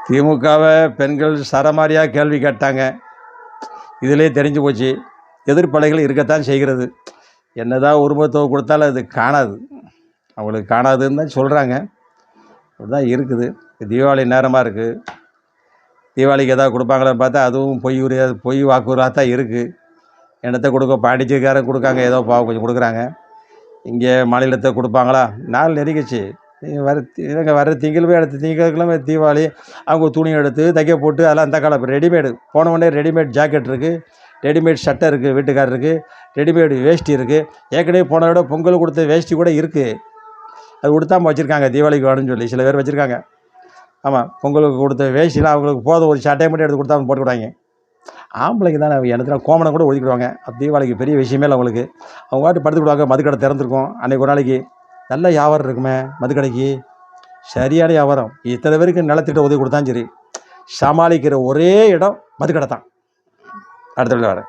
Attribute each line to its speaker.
Speaker 1: திமுகவை பெண்கள் சரமாரியாக கேள்வி கேட்டாங்க. இதிலே தெரிஞ்சு போச்சு, எதிர்ப்பலைகள் இருக்கத்தான் செய்கிறது. என்னதான் உரிமத்தொகை கொடுத்தாலும் அது காணாது, அவங்களுக்கு காணாதுன்னு தான் சொல்கிறாங்க. அப்படிதான் இருக்குது. தீபாவளி நேரமாக இருக்குது, தீபாவளிக்கு எதாவது கொடுப்பாங்களான்னு பார்த்தா அதுவும் பொய் வாக்குறுதியாக தான் இருக்குது. என்னத்தை கொடுக்க, பாண்டிச்சேரிக்காரன் கொடுக்காங்க, ஏதோ கொஞ்சம் கொடுக்குறாங்க. இங்கே மாநிலத்தை கொடுப்பாங்களா? நாள் நெருங்கிச்சு. வர திங்கள் போய் அடுத்த திங்கட்கிழமை தீபாவளி. அவங்க துணி எடுத்து தைக்க போட்டு அதெல்லாம் அந்த காலம் ரெடிமேடு. போன உடனே ரெடிமேட் ஜாக்கெட் இருக்குது, ரெடிமேட் சட்டை இருக்குது, வீட்டுக்காரருக்கு ரெடிமேடு வேஷ்டி இருக்குது. ஏற்கனவே போன விட பொங்கல் கொடுத்த வேஷ்டி கூட இருக்குது, அது கொடுத்தாமல் வச்சுருக்காங்க. தீபாவளிக்கு வேணும்னு சொல்லி சில பேர் வச்சுருக்காங்க. ஆமாம், பொங்கலுக்கு கொடுத்த வேஷ்டிலாம் அவங்களுக்கு போதும், ஒரு சட்டையை மட்டும் எடுத்து கொடுத்தா அவங்க போட்டுக்கிட்டாங்க. ஆம்பளைங்க தானே இடத்துல கோமனை கூட ஒதுக்கிடுவாங்க. தீபாவளிக்கு பெரிய விஷயமே இல்லை அவங்களுக்கு. அவங்க பாட்டு படுத்துக்கிடுவாங்க. மதுக்கடை திறந்துருக்கும் அன்றைக்கி ஒரு நாளைக்கு. நல்ல வியாபாரம் இருக்குமே மதுக்கடைக்கு, சரியான வியாபாரம். இத்தனை பேருக்கு நிலத்திட்ட உதவி கொடுத்தாலும் சரி, சமாளிக்கிற ஒரே இடம் மதுக்கடை தான். அடுத்த வரேன்.